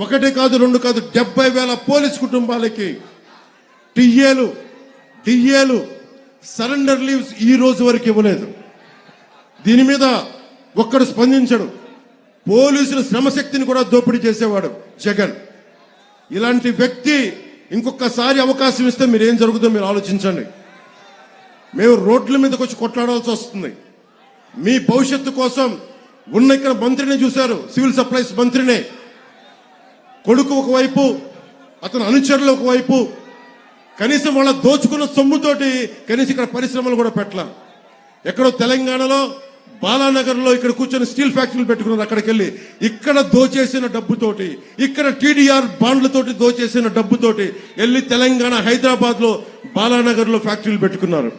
ఒకటి కాదు, రెండు కాదు, 70,000 పోలీస్ కుటుంబాలకి డిఏలు సరెండర్ లీవ్స్ ఈ రోజు వరకు ఇవ్వలేదు. దీని మీద ఒక్కడు స్పందించడు. పోలీసుల శ్రమశక్తిని కూడా దోపిడీ చేసేవాడు జగన్. ఇలాంటి వ్యక్తి ఇంకొకసారి అవకాశం ఇస్తే మీరు ఏం జరుగుతుందో మీరు ఆలోచించండి. మేము రోడ్ల మీదకి వచ్చి కొట్లాడాల్సి వస్తుంది. మీ భవిష్యత్తు కోసం ఉన్న ఇక్కడ మంత్రిని చూశారు, సివిల్ సప్లైస్ మంత్రినే. కొడుకు ఒకవైపు, అతను అనుచరులు ఒకవైపు, కనీసం వాళ్ళ దోచుకున్న సొమ్ముతోటి కనీసం ఇక్కడ పరిశ్రమలు కూడా పెట్టాల. ఎక్కడో తెలంగాణలో బాలానగర్లో ఇక్కడ కూర్చొని స్టీల్ ఫ్యాక్టరీలు పెట్టుకున్నారు. అక్కడికి వెళ్ళి ఇక్కడ దోచేసిన డబ్బుతోటి, ఇక్కడ టీడీఆర్ బాండ్లతోటి దోచేసిన డబ్బుతోటి వెళ్ళి తెలంగాణ హైదరాబాద్ లో బాలానగర్ లో ఫ్యాక్టరీలు పెట్టుకున్నారు.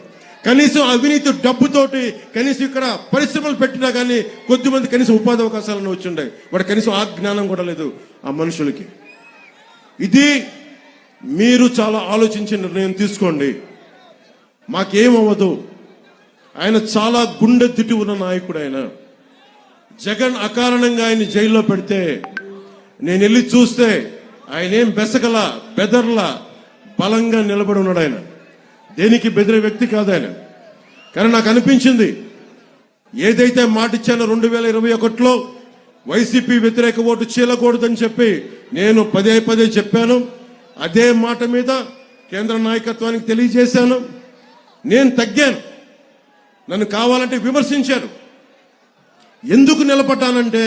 కనీసం అవినీతి డబ్బుతోటి కనీసం ఇక్కడ పరిశ్రమలు పెట్టినా కానీ కొద్దిమంది కనీసం ఉపాధి అవకాశాలను వచ్చిండే. వాడు కనీసం ఆ జ్ఞానం కూడా లేదు ఆ మనుషులకి. ఇది మీరు చాలా ఆలోచించి నిర్ణయం తీసుకోండి. మాకేమవ్వదు. ఆయన చాలా గుండె దిట్టి ఉన్న నాయకుడు. ఆయన జగన్ అకారణంగా ఆయన జైల్లో పెడితే నేను వెళ్ళి చూస్తే ఆయన ఏం బెదర్లా బలంగా నిలబడి ఉన్నాడు. ఆయన దేనికి బెదిరే వ్యక్తి కాదు ఆయన. కానీ నాకు అనిపించింది, ఏదైతే మాట ఇచ్చానో 2021లో వైసీపీ వ్యతిరేక ఓటు చీలకూడదని చెప్పి నేను పదే చెప్పాను. అదే మాట మీద కేంద్ర నాయకత్వానికి తెలియజేశాను. నేను తగ్గాను. నన్ను కావాలంటే విమర్శించారు. ఎందుకు నిలబడ్డానంటే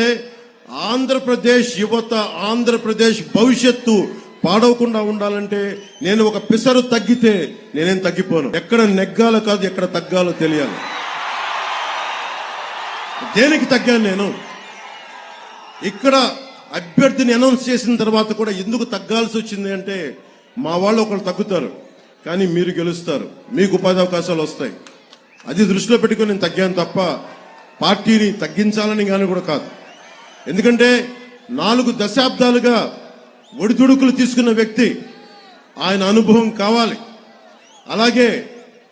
ఆంధ్రప్రదేశ్ యువత, ఆంధ్రప్రదేశ్ భవిష్యత్తు పాడవకుండా ఉండాలంటే నేను ఒక పిసరు తగ్గితే నేనేం తగ్గిపోను. ఎక్కడ నెగ్గాలో కాదు, ఎక్కడ తగ్గాలో తెలియాలి. దేనికి తగ్గాను నేను? ఇక్కడ అభ్యర్థిని అనౌన్స్ చేసిన తర్వాత కూడా ఎందుకు తగ్గాల్సి వచ్చింది అంటే, మా వాళ్ళు ఒకళ్ళు తగ్గుతారు కానీ మీరు గెలుస్తారు, మీకు ఉపాధి అవకాశాలు వస్తాయి. అది దృష్టిలో పెట్టుకుని నేను తగ్గాను తప్ప పార్టీని తగ్గించాలని కానీ కూడా కాదు. ఎందుకంటే 4 దశాబ్దాలుగా ఒడిదుడుకులు తీసుకున్న వ్యక్తి, ఆయన అనుభవం కావాలి. అలాగే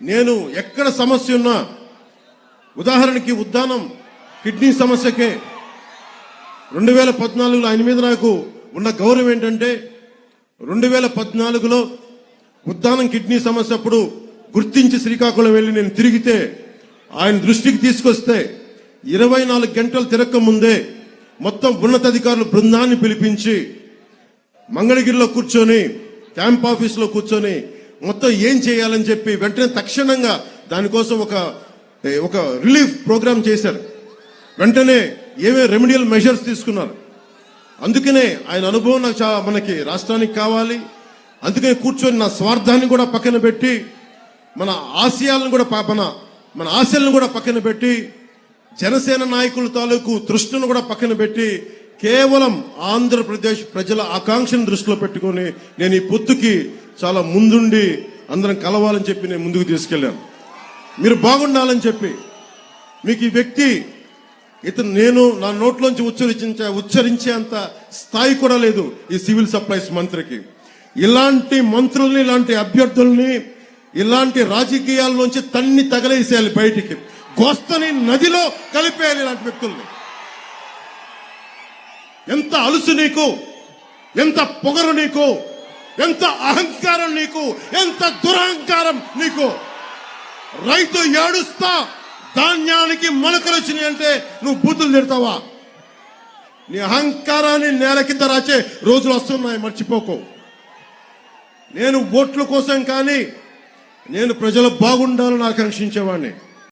నేను ఎక్కడ సమస్య ఉన్నా, ఉదాహరణకి ఉద్దానం కిడ్నీ సమస్యకే 2014లో ఆయన మీద నాకు ఉన్న గౌరవం ఏంటంటే, 2014లో ఉద్దానం కిడ్నీ సమస్య అప్పుడు గుర్తించి శ్రీకాకుళం వెళ్ళి నేను తిరిగితే ఆయన దృష్టికి తీసుకొస్తే 24 గంటలు తిరక్క ముందే మొత్తం ఉన్నతాధికారులు బృందాన్ని పిలిపించి మంగళగిరిలో కూర్చొని, క్యాంప్ ఆఫీసులో కూర్చొని మొత్తం ఏం చేయాలని చెప్పి వెంటనే తక్షణంగా దానికోసం ఒక రిలీఫ్ ప్రోగ్రామ్ చేశారు. వెంటనే ఏమే రెమెడియల్ మెజర్స్ తీసుకున్నారు. అందుకనే ఆయన అనుభవం నాకు మనకి రాష్ట్రానికి కావాలి. అందుకని కూర్చొని నా స్వార్థాన్ని కూడా పక్కన పెట్టి, మన ఆశయాలను కూడా మన ఆశలను కూడా పక్కన పెట్టి, జనసేన నాయకుల తాలూకు తృష్ణను కూడా పక్కన పెట్టి, కేవలం ఆంధ్రప్రదేశ్ ప్రజల ఆకాంక్షను దృష్టిలో పెట్టుకొని నేను ఈ పొత్తుకి చాలా ముందుండి అందరం కలవాలని చెప్పి నేను ముందుకు తీసుకెళ్ళాను. మీరు బాగుండాలని చెప్పి. మీకు ఈ వ్యక్తి నేను నా నోట్లోంచి ఉచ్చరించేంత స్థాయి కూడా లేదు ఈ సివిల్ సప్లైస్ మంత్రికి. ఇలాంటి మంత్రుల్ని, ఇలాంటి అభ్యర్థుల్ని, ఇలాంటి రాజకీయాల్లోంచి తన్ని తగలేసేయాలి బయటికి. గోస్తని నదిలో కలిపేయాలి ఇలాంటి వ్యక్తుల్ని. ఎంత అలుసు నీకు, ఎంత పొగరు నీకు, ఎంత అహంకారం నీకు, ఎంత దురహంకారం నీకు. రైతు ఏడుస్తా ధాన్యానికి మొలకలు వచ్చినాయి అంటే నువ్వు బూతులు తిడతావా? నీ అహంకారాన్ని నేల కింద రాచే రోజులు వస్తున్నాయి, మర్చిపోకు. నేను ఓట్ల కోసం కానీ నేను ప్రజలు బాగుండాలని ఆకాంక్షించేవాడిని.